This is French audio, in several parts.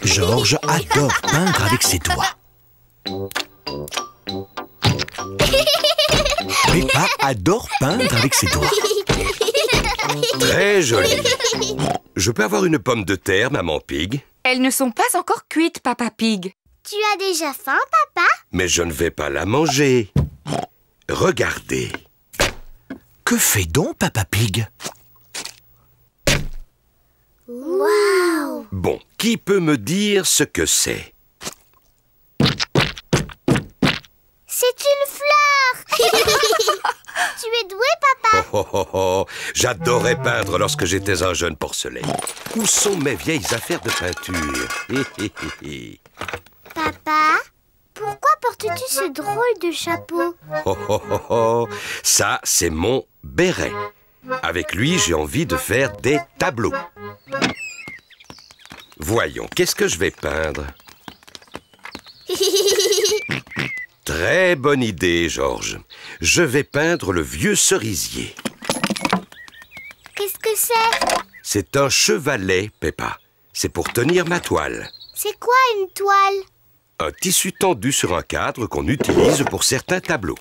Georges adore peindre avec ses doigts. Peppa adore peindre avec ses doigts. Très joli. Je peux avoir une pomme de terre, maman Pig? Elles ne sont pas encore cuites, Papa Pig. Tu as déjà faim, papa? Mais je ne vais pas la manger. Regardez. Que fait donc Papa Pig? Waouh! Bon, qui peut me dire ce que c'est? C'est une fleur! Tu es doué, papa? Oh, oh, oh, oh. J'adorais peindre lorsque j'étais un jeune porcelet. Où sont mes vieilles affaires de peinture? Papa, pourquoi portes-tu ce drôle de chapeau? Oh, oh, oh, oh. Ça, c'est mon béret. Avec lui, j'ai envie de faire des tableaux. Voyons, qu'est-ce que je vais peindre? Très bonne idée, Georges. Je vais peindre le vieux cerisier. Qu'est-ce que c'est? C'est un chevalet, Peppa. C'est pour tenir ma toile. C'est quoi une toile? Un tissu tendu sur un cadre qu'on utilise pour certains tableaux.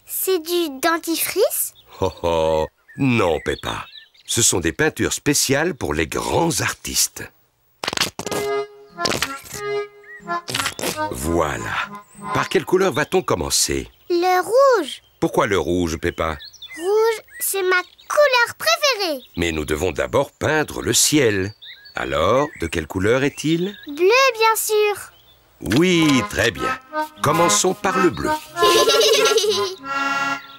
C'est du dentifrice? Oh oh, non, Peppa. Ce sont des peintures spéciales pour les grands artistes. Voilà. Par quelle couleur va-t-on commencer? Le rouge. Pourquoi le rouge, Peppa? Rouge, c'est ma couleur préférée. Mais nous devons d'abord peindre le ciel. Alors, de quelle couleur est-il? Bleu, bien sûr. Oui, très bien. Commençons par le bleu.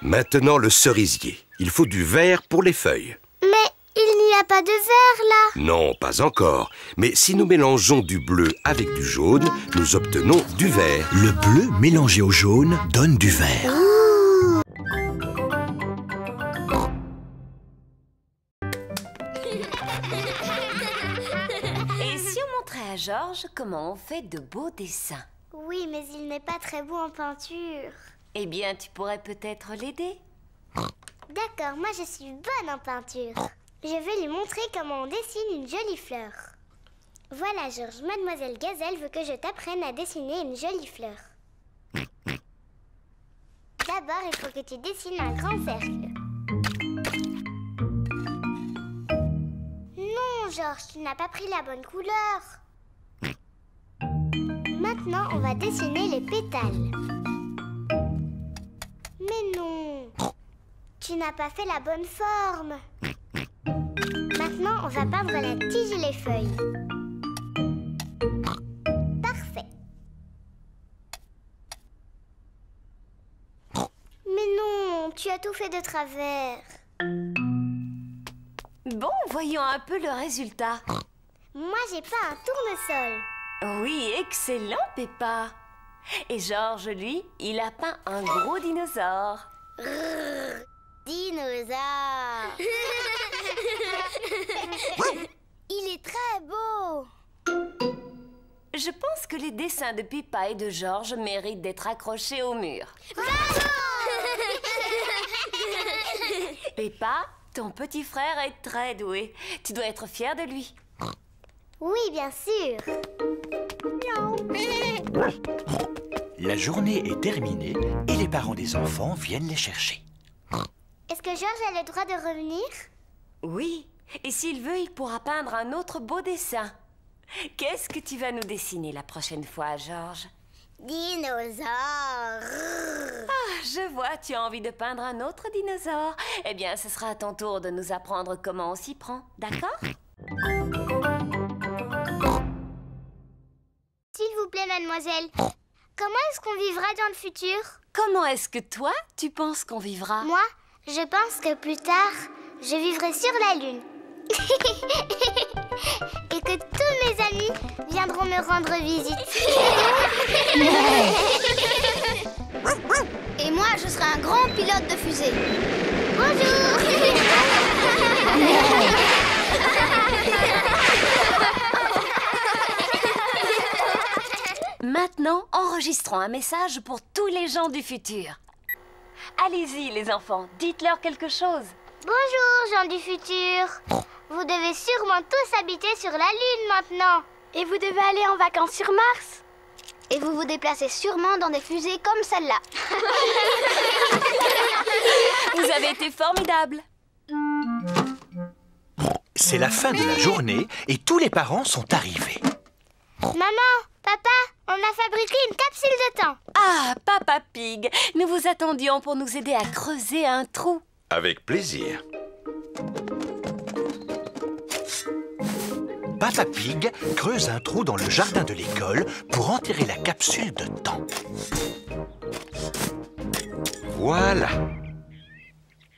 Maintenant, le cerisier. Il faut du vert pour les feuilles. Mais il n'y a pas de vert, là. Non, pas encore. Mais si nous mélangeons du bleu avec du jaune, nous obtenons du vert. Le bleu mélangé au jaune donne du vert. Et si on montrait à Georges comment on fait de beaux dessins? Oui, mais il n'est pas très beau en peinture. Eh bien, tu pourrais peut-être l'aider. D'accord, moi je suis bonne en peinture. Je vais lui montrer comment on dessine une jolie fleur. Voilà, Georges, Mademoiselle Gazelle veut que je t'apprenne à dessiner une jolie fleur. D'abord, il faut que tu dessines un grand cercle. Non, Georges, tu n'as pas pris la bonne couleur. Maintenant, on va dessiner les pétales. Mais non, tu n'as pas fait la bonne forme. Maintenant, on va peindre la tige et les feuilles. Parfait. Mais non, tu as tout fait de travers. Bon, voyons un peu le résultat. Moi, j'ai pas un tournesol. Oui, excellent, Peppa. Et Georges, lui, il a peint un gros dinosaure. Dinosaure. Il est très beau. Je pense que les dessins de Peppa et de Georges méritent d'être accrochés au mur. Peppa, ton petit frère est très doué. Tu dois être fière de lui. Oui, bien sûr. La journée est terminée et les parents des enfants viennent les chercher. Est-ce que Georges a le droit de revenir? Oui, et s'il veut, il pourra peindre un autre beau dessin. Qu'est-ce que tu vas nous dessiner la prochaine fois, Georges? Dinosaure. Ah, je vois, tu as envie de peindre un autre dinosaure. Eh bien, ce sera à ton tour de nous apprendre comment on s'y prend, d'accord? S'il vous plaît, mademoiselle, comment est-ce qu'on vivra dans le futur? Comment est-ce que toi, tu penses qu'on vivra? Moi, je pense que plus tard, je vivrai sur la Lune. Et que tous mes amis viendront me rendre visite. Et moi, je serai un grand pilote de fusée. Bonjour. Maintenant, enregistrons un message pour tous les gens du futur. Allez-y, les enfants, dites-leur quelque chose. Bonjour, gens du futur. Vous devez sûrement tous habiter sur la Lune maintenant. Et vous devez aller en vacances sur Mars. Et vous vous déplacez sûrement dans des fusées comme celle-là. Vous avez été formidables. C'est la fin de la journée et tous les parents sont arrivés. Maman, papa, on a fabriqué une capsule de temps. Ah, Papa Pig, nous vous attendions pour nous aider à creuser un trou. Avec plaisir. Papa Pig creuse un trou dans le jardin de l'école pour enterrer la capsule de temps. Voilà.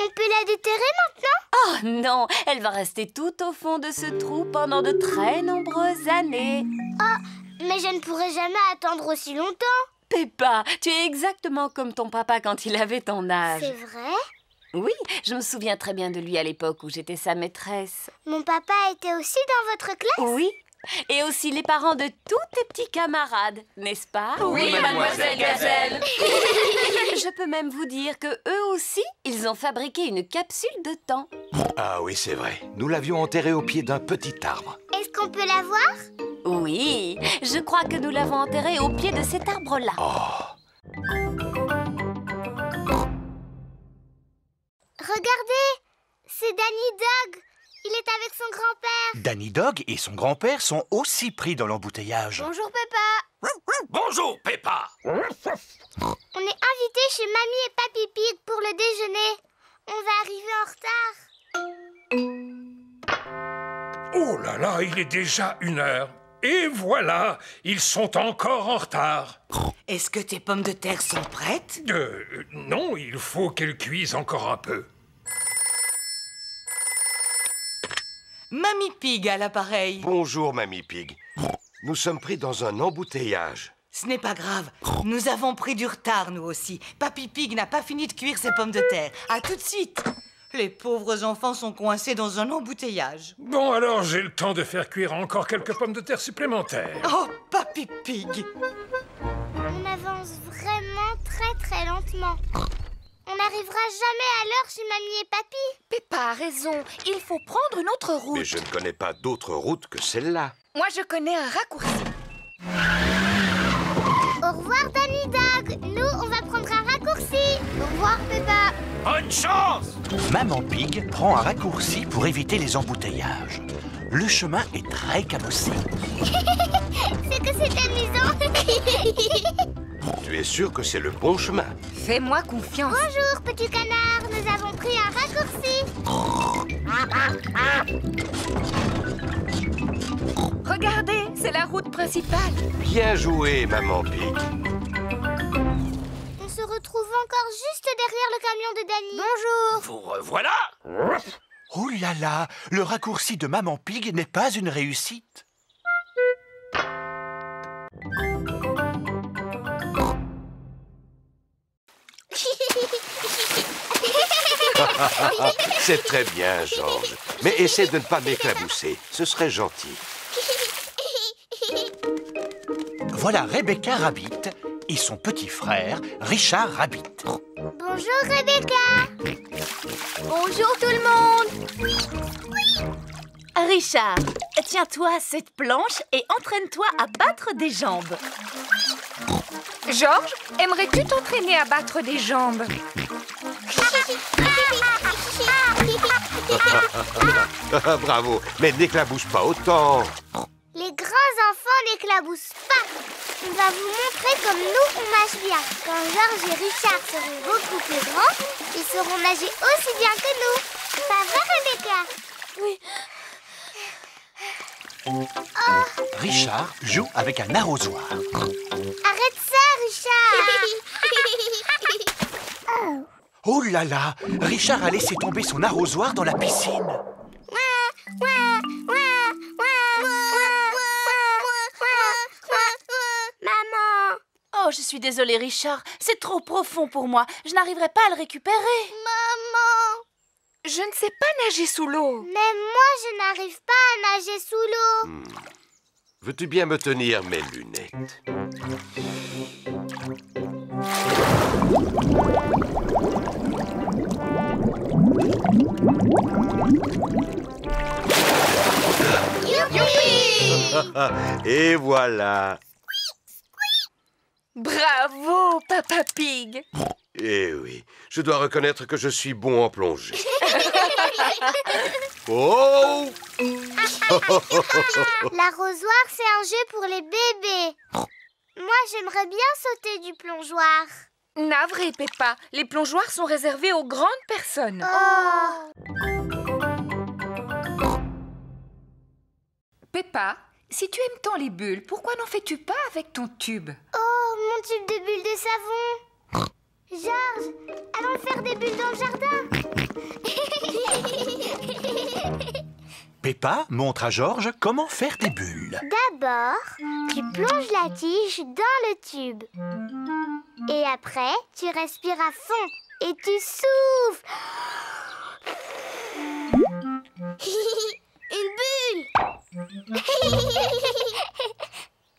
On peut la déterrer maintenant? Oh non, elle va rester tout au fond de ce trou pendant de très nombreuses années. Oh, mais je ne pourrai jamais attendre aussi longtemps. Peppa, tu es exactement comme ton papa quand il avait ton âge. C'est vrai? Oui, je me souviens très bien de lui à l'époque où j'étais sa maîtresse. Mon papa était aussi dans votre classe? Oui, et aussi les parents de tous tes petits camarades, n'est-ce pas? Oui, mademoiselle Gazelle. Je peux même vous dire que eux aussi, ils ont fabriqué une capsule de temps. Ah oui, c'est vrai. Nous l'avions enterré au pied d'un petit arbre. Est-ce qu'on peut la voir? Oui, je crois que nous l'avons enterré au pied de cet arbre-là. Regardez, c'est Danny Dog. Il est avec son grand-père. Danny Dog et son grand-père sont aussi pris dans l'embouteillage. Bonjour Peppa. Bonjour, Peppa. On est invités chez Mamie et Papy Pig pour le déjeuner. On va arriver en retard. Oh là là, il est déjà 1h. Et voilà, ils sont encore en retard. Est-ce que tes pommes de terre sont prêtes? Non, il faut qu'elles cuisent encore un peu. Mamie Pig à l'appareil. Bonjour, Mamie Pig. Nous sommes pris dans un embouteillage. Ce n'est pas grave. Nous avons pris du retard, nous aussi. Papy Pig n'a pas fini de cuire ses pommes de terre. À tout de suite. Les pauvres enfants sont coincés dans un embouteillage. Bon, alors j'ai le temps de faire cuire encore quelques pommes de terre supplémentaires. Oh, Papy Pig! On avance vraiment très lentement. On n'arrivera jamais à l'heure chez Mamie et Papy. Peppa a raison, il faut prendre une autre route. Mais je ne connais pas d'autre route que celle-là. Moi, je connais un raccourci. Au revoir Danny Dog. Nous, on va prendre un raccourci. Au revoir Peppa. Bonne chance! Maman Pig prend un raccourci pour éviter les embouteillages. Le chemin est très cabossé. C'est que c'est amusant. Tu es sûr que c'est le bon chemin? Fais-moi confiance. Bonjour petit canard, nous avons pris un raccourci. Regardez, c'est la route principale. Bien joué, Maman Pig. On se retrouve encore juste derrière le camion de Danny. Bonjour. Vous revoilà! Oh là là, le raccourci de Maman Pig n'est pas une réussite. C'est très bien, Georges. Mais essaie de ne pas m'éclabousser. Ce serait gentil. Voilà Rebecca Rabbit et son petit frère Richard Rabbit. Bonjour Rebecca. Bonjour tout le monde. Richard, tiens-toi à cette planche et entraîne-toi à battre des jambes. Georges, aimerais-tu t'entraîner à battre des jambes? Bravo, mais n'éclabousse pas autant. Les grands enfants n'éclaboussent pas. On va vous montrer comme nous on nage bien. Quand Georges et Richard seront beaucoup plus grands, ils sauront nager aussi bien que nous. Ça va Rebecca? Oui. Richard joue avec un arrosoir. Arrête ça Richard. Oh là là, Richard a laissé tomber son arrosoir dans la piscine. Maman. Oh, je suis désolée, Richard. C'est trop profond pour moi. Je n'arriverai pas à le récupérer. Maman. Je ne sais pas nager sous l'eau. Même moi, je n'arrive pas à nager sous l'eau. Veux-tu bien me tenir mes lunettes? Et voilà. Bravo, Papa Pig. Eh oui, je dois reconnaître que je suis bon en plongée. Oh! L'arrosoir, c'est un jeu pour les bébés. Moi, j'aimerais bien sauter du plongeoir. Navré, Peppa. Les plongeoires sont réservés aux grandes personnes. Oh. Peppa, si tu aimes tant les bulles, pourquoi n'en fais-tu pas avec ton tube? Oh, mon tube de bulles de savon. Georges, allons faire des bulles dans le jardin. Peppa montre à Georges comment faire des bulles. D'abord, tu plonges la tige dans le tube. Et après, tu respires à fond et tu souffles. Une bulle.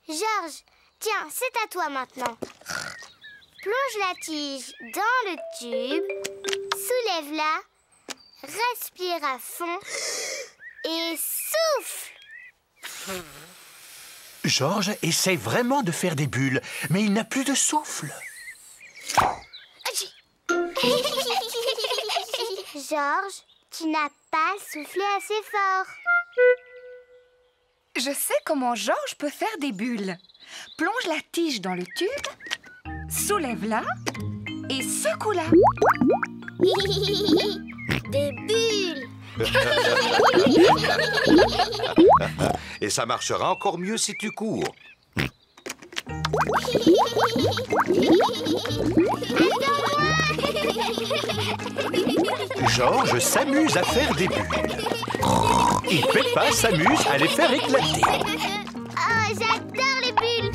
Georges, tiens, c'est à toi maintenant. Plonge la tige dans le tube, soulève-la, respire à fond et souffle. Georges essaie vraiment de faire des bulles, mais il n'a plus de souffle. Georges, tu n'as pas soufflé assez fort. Je sais comment Georges peut faire des bulles. Plonge la tige dans le tube, soulève-la et secoue-la. Des bulles. Et ça marchera encore mieux si tu cours. Georges s'amuse à faire des bulles. Et Peppa s'amuse à les faire éclater. Oh, j'adore les bulles.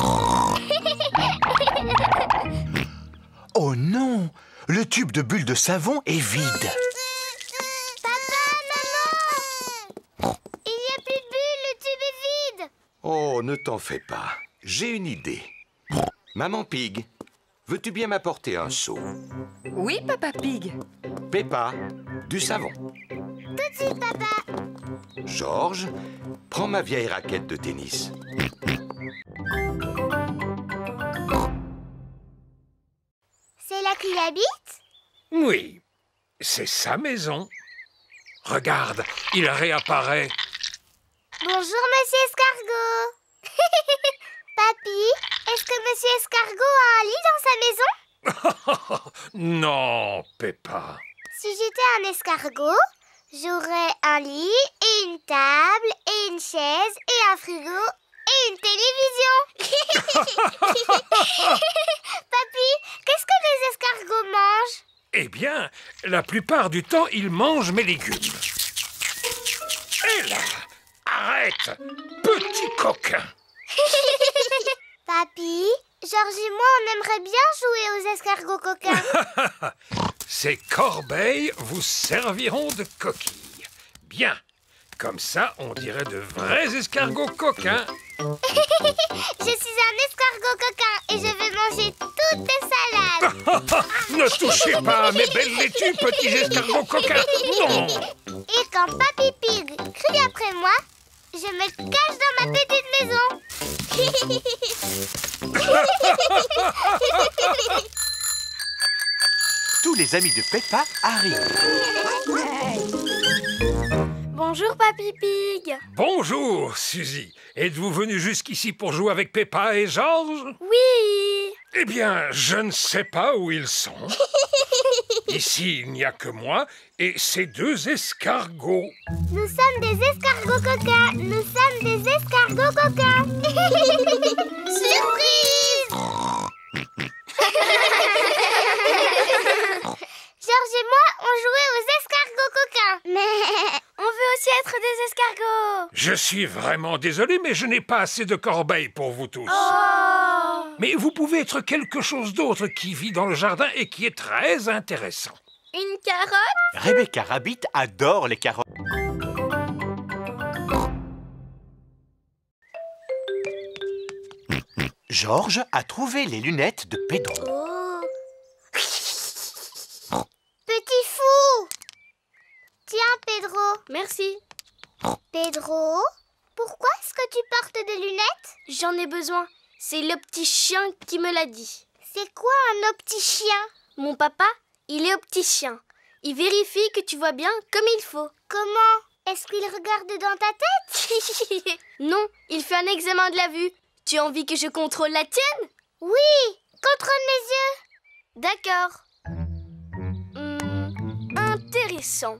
Oh non! Le tube de bulles de savon est vide. Papa, maman, il n'y a plus de bulles, le tube est vide. Oh, ne t'en fais pas. J'ai une idée. Maman Pig, veux-tu bien m'apporter un seau? Oui, Papa Pig. Peppa, du savon. Tout de suite, papa. Georges, prends ma vieille raquette de tennis. C'est là qu'il habite? Oui, c'est sa maison. Regarde, il réapparaît. Bonjour, Monsieur Escargot. Papy, est-ce que Monsieur Escargot a un lit dans sa maison? Non, Peppa. Si j'étais un escargot, j'aurais un lit et une table et une chaise et un frigo et une télévision. Papy, qu'est-ce que les escargots mangent? Eh bien, la plupart du temps, il mange mes légumes. Et là, arrête, petit coquin. Papy, Georges et moi, on aimerait bien jouer aux escargots coquins. Ces corbeilles vous serviront de coquilles. Bien, comme ça, on dirait de vrais escargots coquins. Je suis un escargot coquin et je vais manger toutes tes salades. Ne touchez pas à mes belles laitues, petits escargots coquins. Non. Et quand Papy Pig crie après moi, je me cache dans ma petite maison. Tous les amis de Peppa arrivent. Bonjour, Papy Pig. Bonjour, Suzy. Êtes-vous venu jusqu'ici pour jouer avec Peppa et Georges? Oui. Eh bien, je ne sais pas où ils sont. Ici, il n'y a que moi et ces deux escargots. Nous sommes des escargots coquins. Nous sommes des escargots coquins. Surprise! Georges et moi, on jouait aux escargots coquins. Mais on veut aussi être des escargots. Je suis vraiment désolé, mais je n'ai pas assez de corbeilles pour vous tous. Oh! Mais vous pouvez être quelque chose d'autre qui vit dans le jardin et qui est très intéressant. Une carotte? Rebecca Rabbit adore les carottes. Georges a trouvé les lunettes de Pedro. Oh. Petit fou! Tiens, Pedro. Merci. Pedro, Pourquoi est-ce que tu portes des lunettes? J'en ai besoin. C'est le petit chien qui me l'a dit. C'est quoi un opticien? Mon papa, il est opticien. Il vérifie que tu vois bien comme il faut. Comment? Est-ce qu'il regarde dans ta tête? Non, il fait un examen de la vue. Tu as envie que je contrôle la tienne? Oui, contrôle mes yeux. D'accord. Intéressant.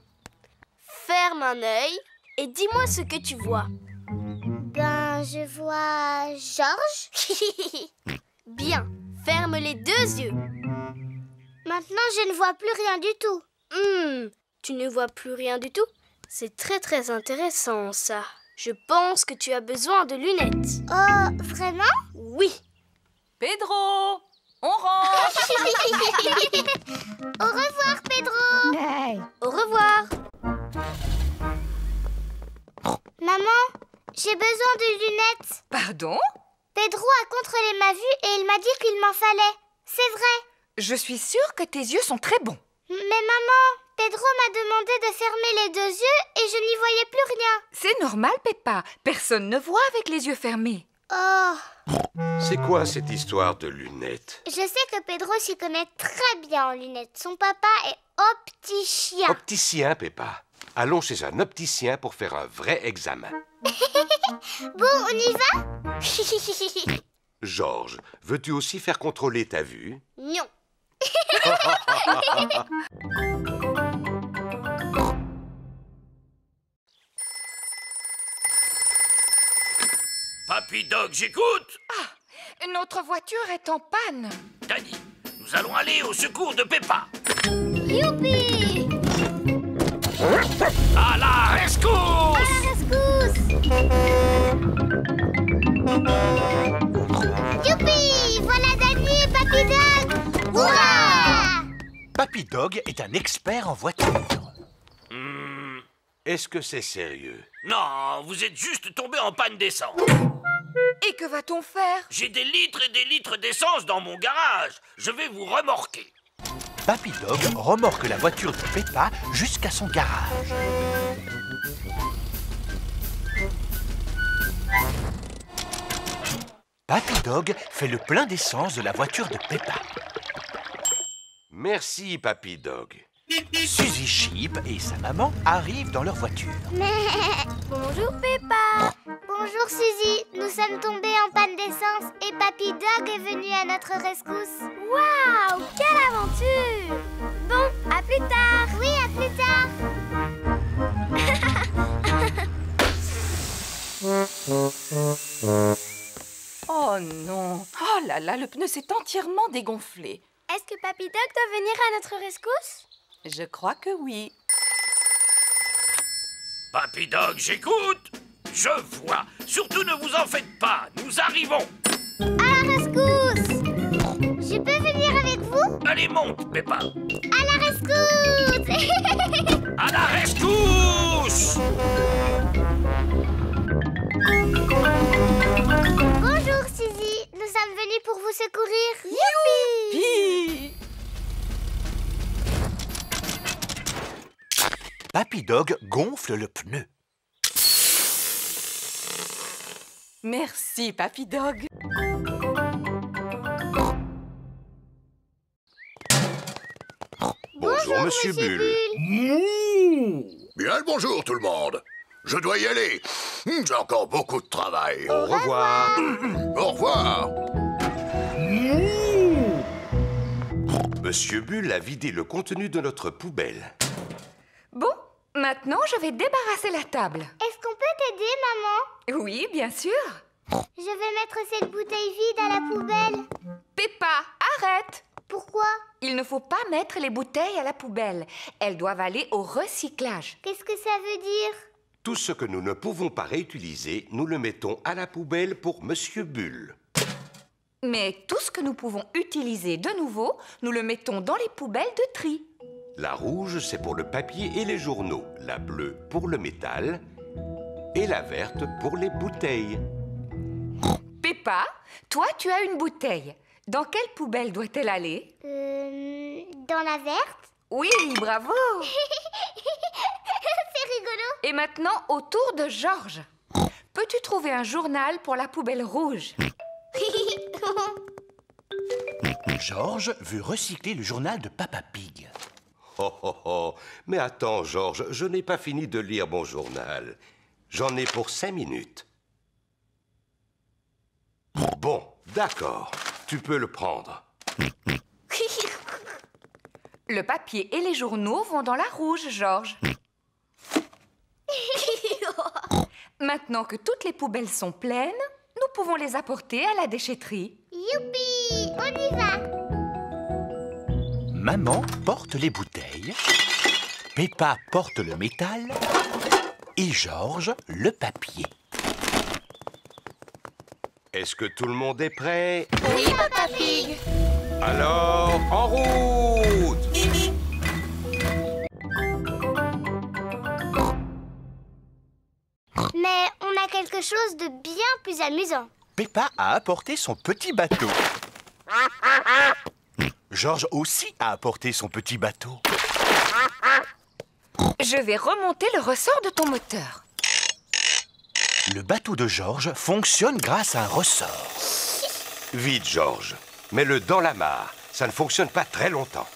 Ferme un œil et dis-moi ce que tu vois. Ben, je vois Georges. Bien, ferme les 2 yeux. Maintenant, je ne vois plus rien du tout. Tu ne vois plus rien du tout? C'est très très intéressant ça. Je pense que tu as besoin de lunettes. Oh, vraiment? Oui. Pedro, on rentre. Au revoir, Pedro. Au revoir. Maman, j'ai besoin de lunettes. Pardon? Pedro a contrôlé ma vue et il m'a dit qu'il m'en fallait. C'est vrai. Je suis sûre que tes yeux sont très bons. Mais maman, Pedro m'a demandé de fermer les 2 yeux et je n'y voyais plus rien. C'est normal, Peppa. Personne ne voit avec les yeux fermés. Oh, C'est quoi cette histoire de lunettes? je sais que Pedro s'y connaît très bien en lunettes. Son papa est opticien. Opticien, Peppa. Allons chez un opticien pour faire un vrai examen. Bon, on y va? Georges, veux-tu aussi faire contrôler ta vue? Non. Papy Dog, j'écoute. Notre voiture est en panne. Danny, nous allons aller au secours de Peppa. Youpi! À la rescousse! Youpi! Voilà Danny et Papy Dog! Hurrah! Papy Dog est un expert en voiture. Est-ce que c'est sérieux? Non, vous êtes juste tombé en panne d'essence. Et que va-t-on faire? J'ai des litres et des litres d'essence dans mon garage. Je vais vous remorquer. Papy Dog remorque la voiture de Peppa jusqu'à son garage. Papy Dog fait le plein d'essence de la voiture de Peppa. Merci, Papy Dog. Suzy Sheep et sa maman arrivent dans leur voiture. Bonjour Peppa. Bonjour Suzy, nous sommes tombés en panne d'essence et Papy Dog est venu à notre rescousse. Waouh, quelle aventure. Bon, à plus tard. Oui, à plus tard. Oh non. Oh là là, le pneu s'est entièrement dégonflé. Est-ce que Papy Dog doit venir à notre rescousse? Je crois que oui. Papy Dog, j'écoute. Je vois. Surtout ne vous en faites pas. Nous arrivons. À la rescousse! Je peux venir avec vous? Allez, monte, Peppa. À la rescousse! À la rescousse! Bonjour Suzy, nous sommes venus pour vous secourir. Youpi! Papy Dog gonfle le pneu. Merci, Papy Dog. Bonjour, Monsieur Bull. Bien le bonjour tout le monde. Je dois y aller. J'ai encore beaucoup de travail. Au revoir. Au revoir. Monsieur Bull a vidé le contenu de notre poubelle. Bon, maintenant je vais débarrasser la table. Est-ce qu'on peut t'aider, maman? Oui, bien sûr. Je vais mettre cette bouteille vide à la poubelle. Peppa, arrête! Pourquoi? Il ne faut pas mettre les bouteilles à la poubelle. Elles doivent aller au recyclage. Qu'est-ce que ça veut dire? Tout ce que nous ne pouvons pas réutiliser, nous le mettons à la poubelle pour Monsieur Bull. Mais tout ce que nous pouvons utiliser de nouveau, nous le mettons dans les poubelles de tri. La rouge, c'est pour le papier et les journaux. La bleue pour le métal. Et la verte pour les bouteilles. Peppa, toi tu as une bouteille. Dans quelle poubelle doit-elle aller? Dans la verte? Oui, bravo! C'est rigolo. Et maintenant, au tour de Georges. Peux-tu trouver un journal pour la poubelle rouge? Georges veut recycler le journal de Papa Pig. Oh, oh, oh. Mais attends, Georges, je n'ai pas fini de lire mon journal. J'en ai pour 5 minutes. Bon, d'accord. Tu peux le prendre. Le papier et les journaux vont dans la rouge, Georges. Maintenant que toutes les poubelles sont pleines, nous pouvons les apporter à la déchetterie. Youpi! On y va! Maman porte les bouteilles, Peppa porte le métal et Georges le papier. Est-ce que tout le monde est prêt? Oui, Papa Pig. Alors, en route! Mais on a quelque chose de bien plus amusant. Peppa a apporté son petit bateau. Georges aussi a apporté son petit bateau. Je vais remonter le ressort de ton moteur. Le bateau de Georges fonctionne grâce à un ressort. Vite, Georges. Mets-le dans la mare. Ça ne fonctionne pas très longtemps.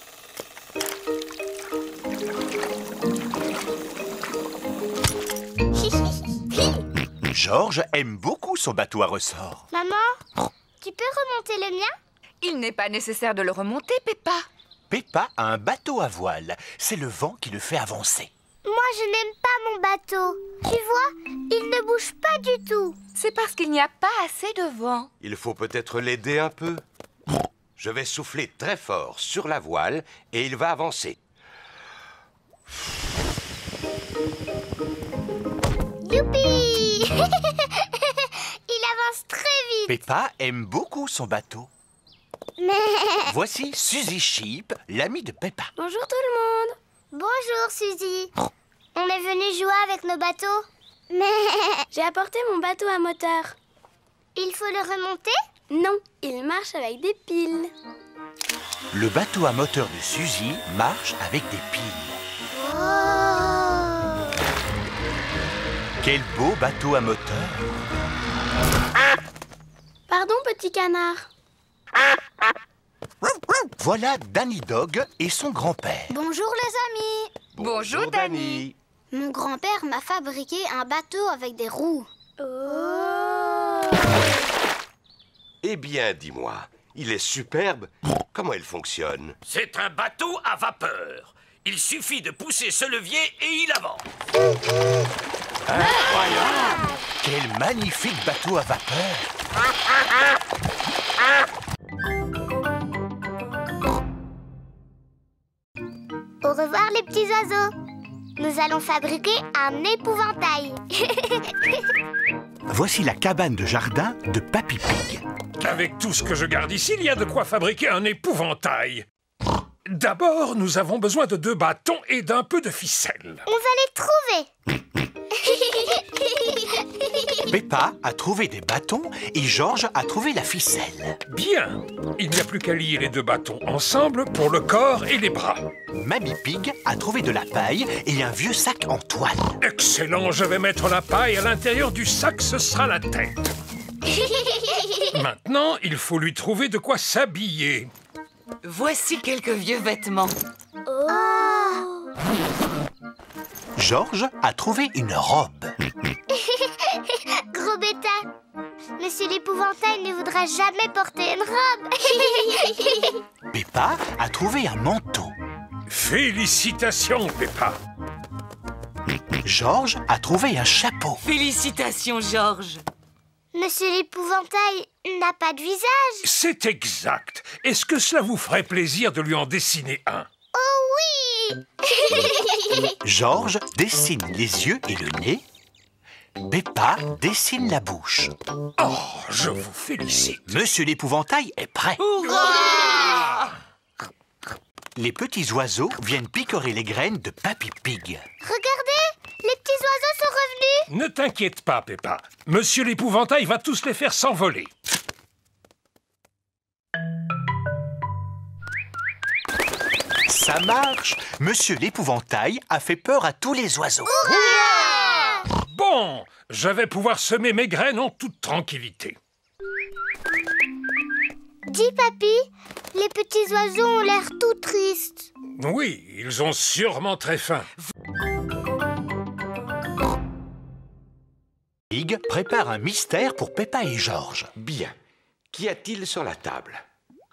Georges aime beaucoup son bateau à ressort. Maman, tu peux remonter le mien? Il n'est pas nécessaire de le remonter, Peppa. Peppa a un bateau à voile. C'est le vent qui le fait avancer. Moi, je n'aime pas mon bateau. Tu vois, il ne bouge pas du tout. C'est parce qu'il n'y a pas assez de vent. Il faut peut-être l'aider un peu. Je vais souffler très fort sur la voile et il va avancer. Youpi! Il avance très vite. Peppa aime beaucoup son bateau. Mais... Voici Suzy Sheep, l'amie de Peppa. Bonjour tout le monde. Bonjour, Suzy. On est venu jouer avec nos bateaux. Mais... J'ai apporté mon bateau à moteur. Il faut le remonter? Non, il marche avec des piles. Le bateau à moteur de Suzy marche avec des piles. Oh! Quel beau bateau à moteur! Pardon, petit canard. Voilà Danny Dog et son grand-père. Bonjour les amis. Bonjour, Danny. Mon grand-père m'a fabriqué un bateau avec des roues. Oh! Eh bien, dis-moi, il est superbe. Comment il fonctionne? C'est un bateau à vapeur. Il suffit de pousser ce levier et il avance. Incroyable! Quel magnifique bateau à vapeur! Au revoir les petits oiseaux. Nous allons fabriquer un épouvantail. Voici la cabane de jardin de Papy Pig. Avec tout ce que je garde ici, il y a de quoi fabriquer un épouvantail. D'abord, nous avons besoin de 2 bâtons et d'un peu de ficelle. On va les trouver. Peppa a trouvé des bâtons et Georges a trouvé la ficelle. Bien. Il n'y a plus qu'à lier les 2 bâtons ensemble pour le corps et les bras. Mamie Pig a trouvé de la paille et un vieux sac en toile. Excellent, je vais mettre la paille à l'intérieur du sac, ce sera la tête. Maintenant, il faut lui trouver de quoi s'habiller. Voici quelques vieux vêtements. Oh! Georges a trouvé une robe. Gros bêta. Monsieur l'épouvantail ne voudra jamais porter une robe. Peppa a trouvé un manteau. Félicitations, Peppa. Georges a trouvé un chapeau. Félicitations, Georges. Monsieur l'épouvantail n'a pas de visage. C'est exact. Est-ce que cela vous ferait plaisir de lui en dessiner un? Oh oui! Georges dessine les yeux et le nez. Peppa dessine la bouche. Oh, je vous félicite. Monsieur l'épouvantail est prêt. Hurrah! Les petits oiseaux viennent picorer les graines de Papy Pig. Regardez, les petits oiseaux sont revenus. Ne t'inquiète pas, Peppa. Monsieur l'épouvantail va tous les faire s'envoler. Ça marche. Monsieur l'épouvantail a fait peur à tous les oiseaux. Bon, je vais pouvoir semer mes graines en toute tranquillité. Dis, papy, les petits oiseaux ont l'air tout tristes. Oui, ils ont sûrement très faim. Pig prépare un mystère pour Peppa et Georges. Bien. Qu'y a-t-il sur la table?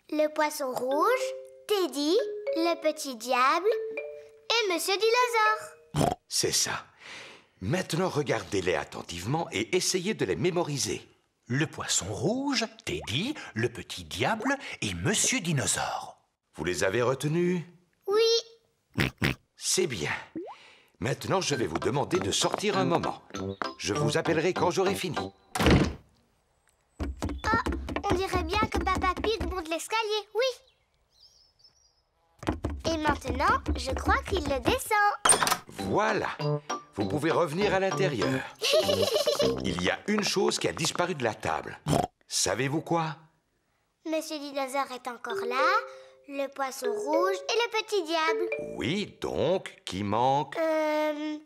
Le poisson rouge, Teddy, le petit diable et Monsieur Dinosaure. C'est ça. Maintenant, regardez-les attentivement et essayez de les mémoriser. Le poisson rouge, Teddy, le petit diable et Monsieur Dinosaure. Vous les avez retenus? Oui. C'est bien. Maintenant, je vais vous demander de sortir un moment. Je vous appellerai quand j'aurai fini. On dirait bien que Papa Pig monte l'escalier, oui. Et maintenant, je crois qu'il le descend. Voilà. Vous pouvez revenir à l'intérieur. Il y a une chose qui a disparu de la table. Savez-vous quoi? Monsieur Dinosaure est encore là, le poisson rouge et le petit diable. Oui, donc, qui manque? Teddy.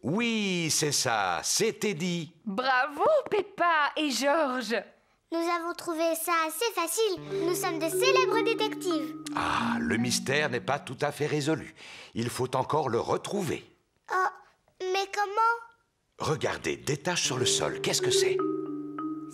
Oui, c'est ça, c'est Teddy. Bravo, Peppa et Georges. Nous avons trouvé ça assez facile. Nous sommes de célèbres détectives. Ah, le mystère n'est pas tout à fait résolu. Il faut encore le retrouver. Oh, mais comment? Regardez, des taches sur le sol, qu'est-ce que c'est?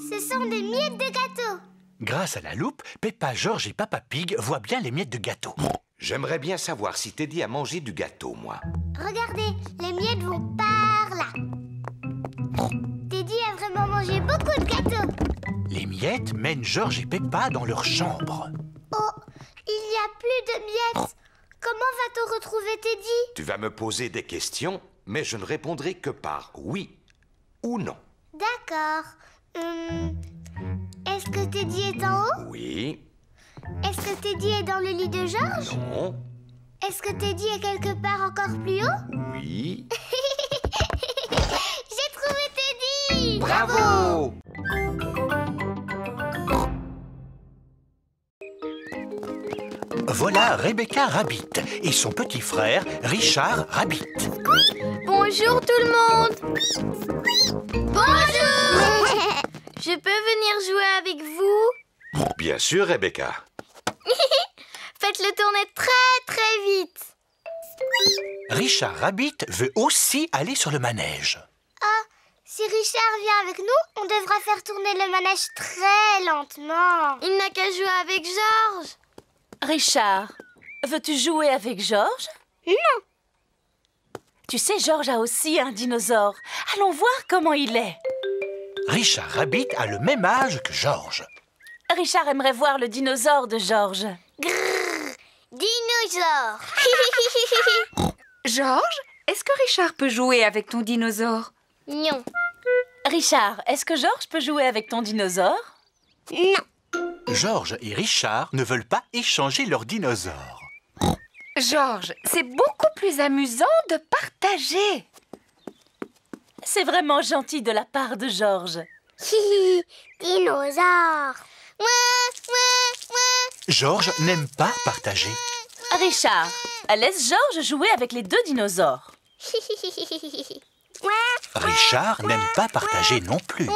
Ce sont des miettes de gâteau. Grâce à la loupe, Peppa, Georges et Papa Pig voient bien les miettes de gâteau. J'aimerais bien savoir si Teddy a mangé du gâteau, moi. Regardez, les miettes vont par là. Teddy a vraiment mangé beaucoup de gâteaux. Les miettes mènent Georges et Peppa dans leur chambre. Oh, il n'y a plus de miettes. Comment va-t-on retrouver Teddy? Tu vas me poser des questions, mais je ne répondrai que par oui ou non. D'accord. Est-ce que Teddy est en haut? Oui. Est-ce que Teddy est dans le lit de Georges? Non. Est-ce que Teddy est quelque part encore plus haut? Oui. J'ai trouvé Teddy! Bravo! Voilà Rebecca Rabbit et son petit frère Richard Rabbit. Bonjour tout le monde. Bonjour. Je peux venir jouer avec vous? Bien sûr, Rebecca. Faites-le tourner très très vite. Richard Rabbit veut aussi aller sur le manège. Ah, si Richard vient avec nous, on devra faire tourner le manège très lentement. Il n'a qu'à jouer avec Georges. Richard, veux-tu jouer avec Georges? Non. Tu sais, Georges a aussi un dinosaure. Allons voir comment il est. Richard Rabbit a le même âge que Georges. Richard aimerait voir le dinosaure de Georges. Grrr, dinosaure. Georges, est-ce que Richard peut jouer avec ton dinosaure? Non. Richard, est-ce que Georges peut jouer avec ton dinosaure? Non. Georges et Richard ne veulent pas échanger leurs dinosaures. Georges, c'est beaucoup plus amusant de partager. C'est vraiment gentil de la part de Georges. Dinosaure. Georges n'aime pas partager. Richard, laisse Georges jouer avec les deux dinosaures. Richard n'aime pas partager non plus.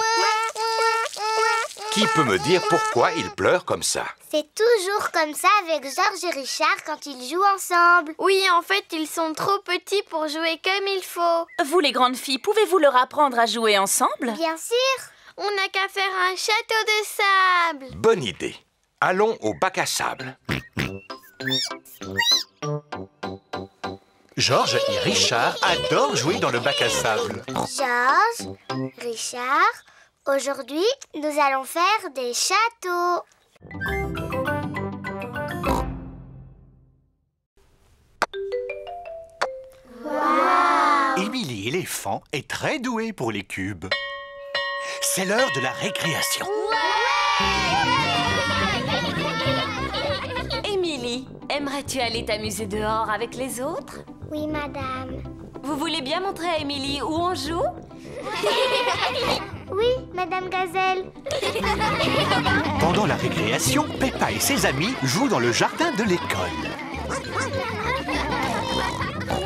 Qui peut me dire pourquoi il pleure comme ça? C'est toujours comme ça avec Georges et Richard quand ils jouent ensemble. Oui, en fait, ils sont trop petits pour jouer comme il faut. Vous, les grandes filles, pouvez-vous leur apprendre à jouer ensemble? Bien sûr. On n'a qu'à faire un château de sable. Bonne idée. Allons au bac à sable. Georges et Richard adorent jouer dans le bac à sable. Georges, Richard, aujourd'hui, nous allons faire des châteaux. Émilie l'éléphant est très douée pour les cubes. C'est l'heure de la récréation. Émilie, aimerais-tu aller t'amuser dehors avec les autres? Oui, madame. Vous voulez bien montrer à Émilie où on joue? Oui, madame Gazelle. Pendant la récréation, Peppa et ses amis jouent dans le jardin de l'école.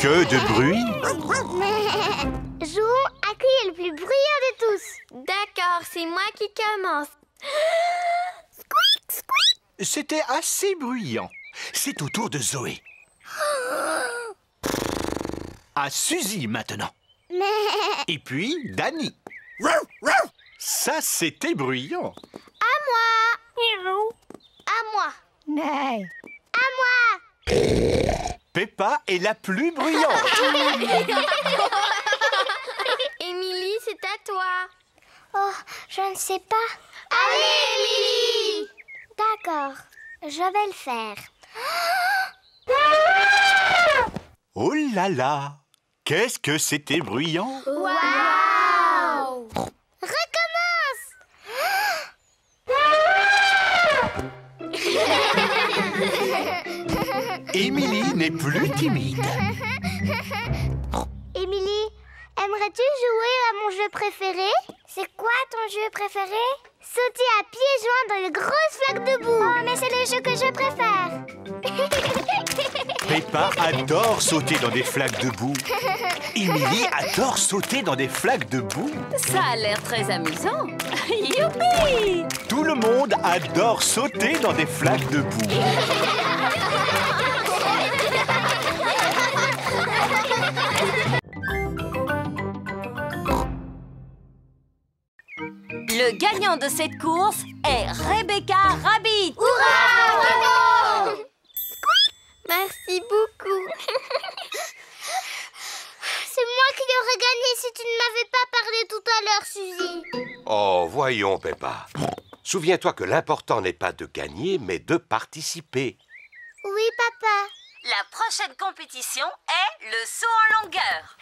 Que de bruit! Jouons à qui est le plus bruyant de tous. D'accord, c'est moi qui commence. Squeak, squeak. C'était assez bruyant. C'est au tour de Zoé. À Suzy maintenant. Et puis Dani. Ça, c'était bruyant. À moi. À moi. À moi. Peppa est la plus bruyante. Émilie, c'est à toi. Oh, je ne sais pas. Allez, Émilie! D'accord, je vais le faire. Oh là là! Qu'est-ce que c'était bruyant! Waouh! Recommence! Émilie n'est plus timide. Émilie, aimerais-tu jouer à mon jeu préféré? C'est quoi ton jeu préféré? Sauter à pieds joints dans les grosses flaques de boue. Oh, mais c'est le jeu que je préfère. Peppa adore sauter dans des flaques de boue. Émilie adore sauter dans des flaques de boue. Ça a l'air très amusant. Youpi! Tout le monde adore sauter dans des flaques de boue. Le gagnant de cette course est Rebecca Rabbit. Hurrah! Bravo! Merci beaucoup. C'est moi qui aurais gagné si tu ne m'avais pas parlé tout à l'heure, Suzy. Oh, voyons, Peppa. Souviens-toi que l'important n'est pas de gagner, mais de participer. Oui, papa. La prochaine compétition est le saut en longueur.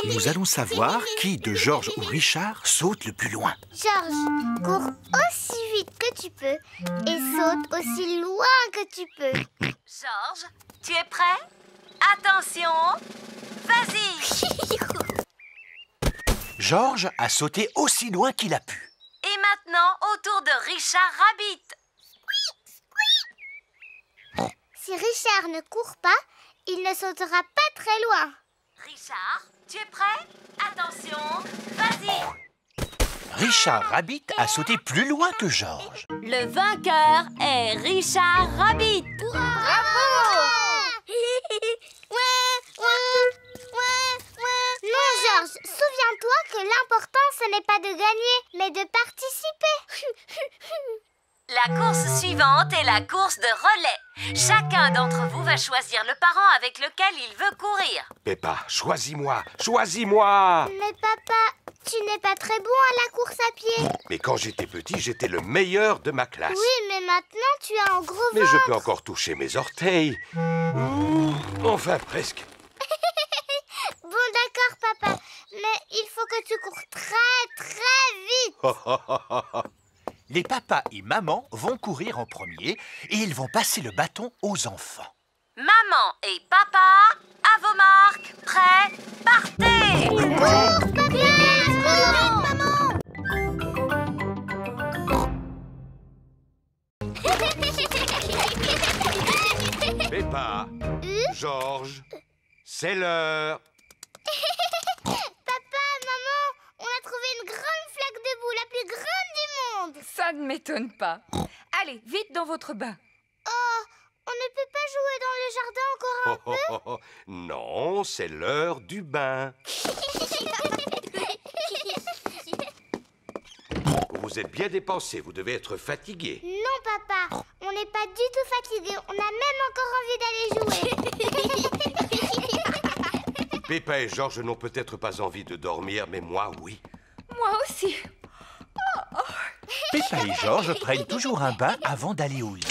Nous allons savoir qui de Georges ou Richard saute le plus loin. Georges, cours aussi vite que tu peux et saute aussi loin que tu peux. Georges, tu es prêt? Attention, vas-y! Georges a sauté aussi loin qu'il a pu. Et maintenant, au tour de Richard Rabbit. Si Richard ne court pas, il ne sautera pas très loin. Richard, tu es prêt? Attention, vas-y! Richard Rabbit a sauté plus loin que Georges. Le vainqueur est Richard Rabbit. Non, Georges, souviens-toi que l'important, ce n'est pas de gagner, mais de participer. La course suivante est la course de relais. Chacun d'entre vous va choisir le parent avec lequel il veut courir. Peppa, choisis-moi, choisis-moi! Mais papa, tu n'es pas très bon à la course à pied. Mais quand j'étais petit, j'étais le meilleur de ma classe. Oui, mais maintenant, tu as un gros Mais ventre. je peux encore toucher mes orteils. Enfin, presque. Bon, d'accord, papa. Mais il faut que tu cours très, très vite. Les papas et maman vont courir en premier et ils vont passer le bâton aux enfants. Maman et papa, à vos marques, prêts, partez! Cours, papa! Cours, maman! Peppa, Georges, c'est l'heure. Papa, maman, on a trouvé une grande flaque de boue, la plus grande du monde. Ça ne m'étonne pas. Allez, vite dans votre bain. Oh, on ne peut pas jouer dans le jardin encore un peu? Non, c'est l'heure du bain. Vous vous êtes bien dépensé, vous devez être fatigué. Non, papa, on n'est pas du tout fatigué. On a même encore envie d'aller jouer. Peppa et Georges n'ont peut-être pas envie de dormir, mais moi, oui. Moi aussi. Peppa et Georges prennent toujours un bain avant d'aller au lit.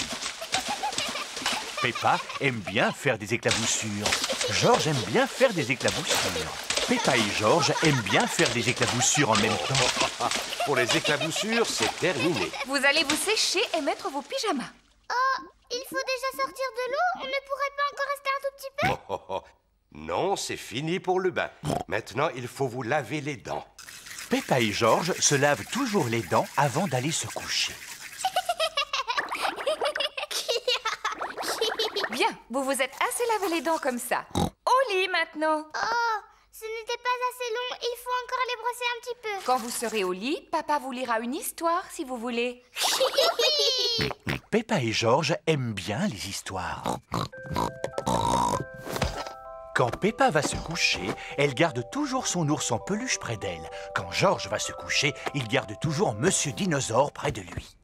Peppa aime bien faire des éclaboussures. Georges aime bien faire des éclaboussures. Peppa et Georges aiment bien faire des éclaboussures en même temps. Pour les éclaboussures, c'est terminé. Vous allez vous sécher et mettre vos pyjamas. Oh, il faut déjà sortir de l'eau. On ne pourrait pas encore rester un tout petit peu? Non, c'est fini pour le bain. Maintenant, il faut vous laver les dents. Peppa et Georges se lavent toujours les dents avant d'aller se coucher. Bien, vous vous êtes assez lavé les dents comme ça. Au au lit maintenant. Oh, ce n'était pas assez long, il faut encore les brosser un petit peu. Quand vous serez au lit, papa vous lira une histoire si vous voulez. Peppa et Georges aiment bien les histoires. Quand Peppa va se coucher, elle garde toujours son ours en peluche près d'elle. Quand Georges va se coucher, il garde toujours Monsieur Dinosaure près de lui.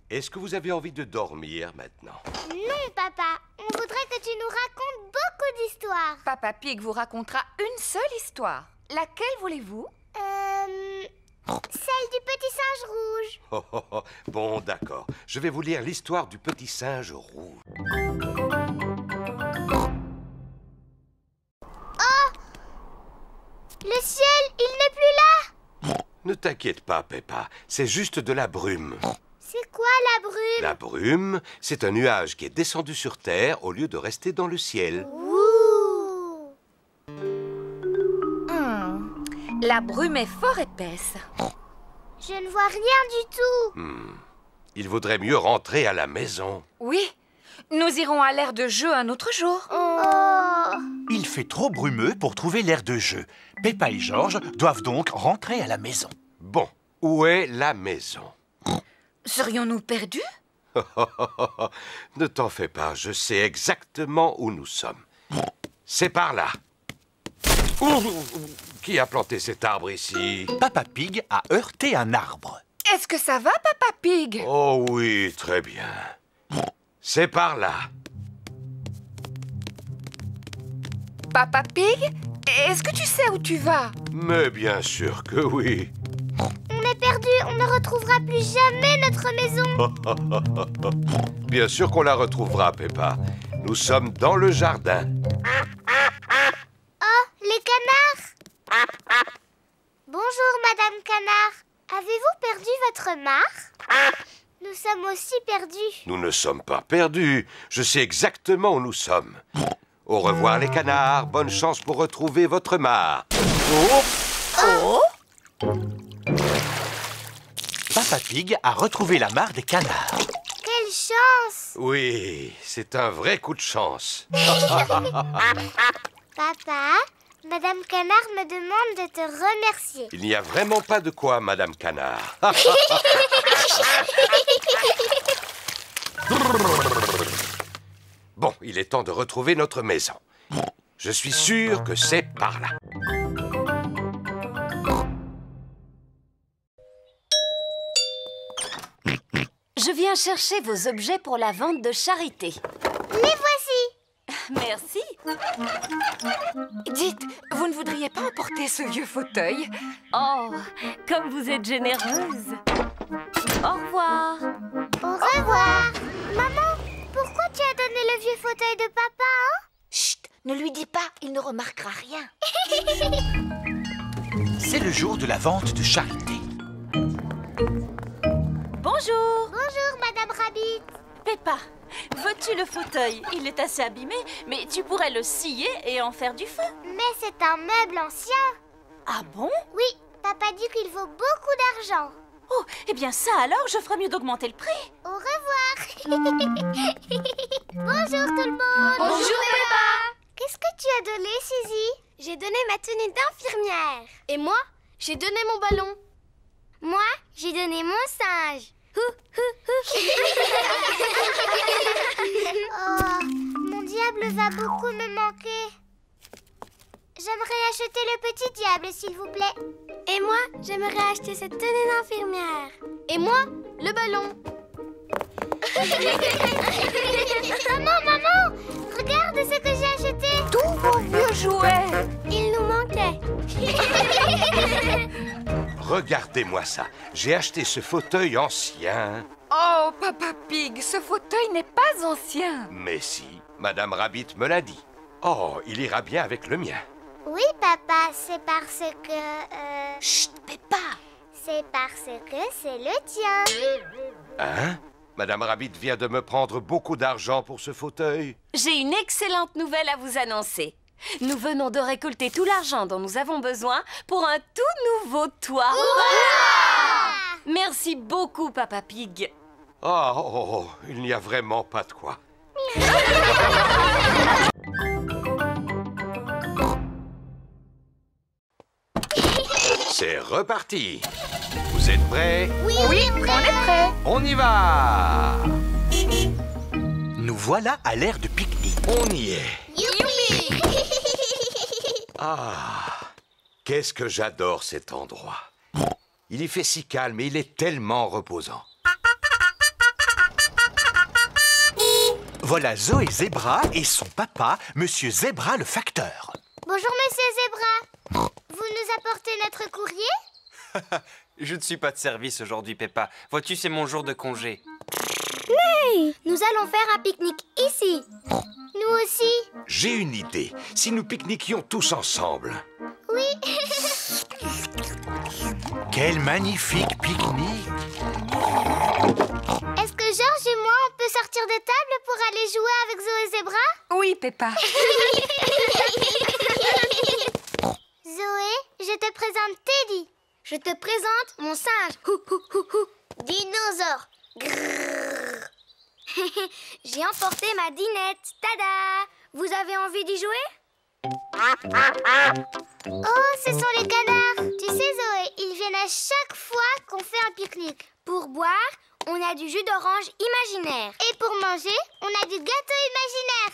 Est-ce que vous avez envie de dormir maintenant? Non, papa, on voudrait que tu nous racontes beaucoup d'histoires. Papa Pig vous racontera une seule histoire. Laquelle voulez-vous? Celle du petit singe rouge. Oh, oh, oh. Bon, d'accord. Je vais vous lire l'histoire du petit singe rouge. Oh! Le ciel, il n'est plus là! Ne t'inquiète pas, Peppa. C'est juste de la brume. C'est quoi la brume? La brume, c'est un nuage qui est descendu sur Terre au lieu de rester dans le ciel. Ouh! La brume est fort épaisse. Je ne vois rien du tout. Il vaudrait mieux rentrer à la maison. Oui, nous irons à l'aire de jeu un autre jour. Oh! Il fait trop brumeux pour trouver l'aire de jeu. Peppa et Georges doivent donc rentrer à la maison. Bon, où est la maison? Serions-nous perdus? Ne t'en fais pas, je sais exactement où nous sommes. C'est par là. Qui a planté cet arbre ici? Papa Pig a heurté un arbre. Est-ce que ça va, Papa Pig? Oh oui, très bien. C'est par là. Papa Pig, est-ce que tu sais où tu vas? Mais bien sûr que oui. On est perdu, on ne retrouvera plus jamais notre maison. Bien sûr qu'on la retrouvera, Peppa. Nous sommes dans le jardin. Oh, les canards! Bonjour, Madame Canard. Avez-vous perdu votre mare? Nous sommes aussi perdus. Nous ne sommes pas perdus. Je sais exactement où nous sommes. Au revoir, les canards. Bonne chance pour retrouver votre mare. Oh! Papa Pig a retrouvé la mare des canards. Quelle chance! Oui, c'est un vrai coup de chance. Papa, Madame Canard me demande de te remercier. Il n'y a vraiment pas de quoi, Madame Canard. Bon, il est temps de retrouver notre maison. Je suis sûr que c'est par là. Je viens chercher vos objets pour la vente de charité. Les voici! Merci. Dites, vous ne voudriez pas emporter ce vieux fauteuil? Oh, comme vous êtes généreuse. Au revoir. Au revoir! Maman, pourquoi tu as donné le vieux fauteuil de papa, hein? Chut, ne lui dis pas, il ne remarquera rien. C'est le jour de la vente de charité. Bonjour. Bonjour, Madame Rabbit. Peppa, veux-tu le fauteuil? Il est assez abîmé, mais tu pourrais le scier et en faire du feu. Mais c'est un meuble ancien. Ah bon? Oui, papa dit qu'il vaut beaucoup d'argent. Oh, eh bien ça alors, je ferais mieux d'augmenter le prix. Au revoir. Bonjour tout le monde. Bonjour, Peppa. Qu'est-ce que tu as donné, Suzy? J'ai donné ma tenue d'infirmière. Et moi, j'ai donné mon ballon. Moi, j'ai donné mon singe. Oh, mon diable va beaucoup me manquer. J'aimerais acheter le petit diable, s'il vous plaît. Et moi, j'aimerais acheter cette tenue d'infirmière. Et moi, le ballon. Maman, regarde ce que j'ai acheté. Tous vos vieux jouets. Il nous manquait. Regardez-moi ça. J'ai acheté ce fauteuil ancien. Oh, Papa Pig, ce fauteuil n'est pas ancien. Mais si, Madame Rabbit me l'a dit. Oh, il ira bien avec le mien. Oui, papa, c'est parce que... Chut, Peppa. C'est parce que c'est le tien. Hein? Madame Rabbit vient de me prendre beaucoup d'argent pour ce fauteuil. J'ai une excellente nouvelle à vous annoncer. Nous venons de récolter tout l'argent dont nous avons besoin pour un tout nouveau toit. Merci beaucoup, Papa Pig. Oh, il n'y a vraiment pas de quoi. C'est reparti. Vous êtes prêts? Oui, on est prêts. On y va. Nous voilà à l'aire de pique-nique. On y est. Youpi! Ah, qu'est-ce que j'adore cet endroit. Il y fait si calme et il est tellement reposant. Voilà Zoé Zébra et son papa, Monsieur Zébra le facteur. Bonjour, Monsieur Zébra. Vous nous apportez notre courrier? Je ne suis pas de service aujourd'hui, Peppa. Vois-tu, c'est mon jour de congé. Nous allons faire un pique-nique ici. Nous aussi. J'ai une idée. Si nous pique-niquions tous ensemble. Oui. Quel magnifique pique-nique! Est-ce que Georges et moi, on peut sortir de table pour aller jouer avec Zoé Zébra? Oui, Peppa. Zoé, je te présente Teddy. Je te présente mon singe. Dinosaure. Grrr. J'ai emporté ma dinette. Tada! Vous avez envie d'y jouer? Oh, ce sont les canards. Tu sais, Zoé, ils viennent à chaque fois qu'on fait un pique-nique. Pour boire, on a du jus d'orange imaginaire. Et pour manger, on a du gâteau imaginaire.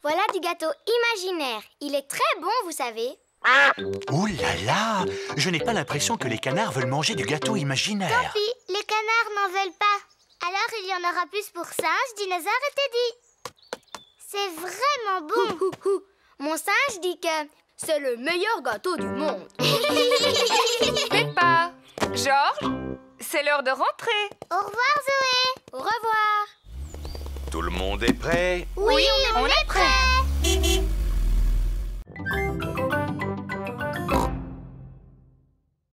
Voilà du gâteau imaginaire. Il est très bon, vous savez. Ouh là là! Je n'ai pas l'impression que les canards veulent manger du gâteau imaginaire. Tant pis, les canards n'en veulent pas. Alors il y en aura plus pour singe, dinosaure et Teddy. C'est vraiment bon. Mon singe dit que c'est le meilleur gâteau du monde. Peppa, Georges, c'est l'heure de rentrer. Au revoir, Zoé. Au revoir. Tout le monde est prêt? Oui, on est prêts.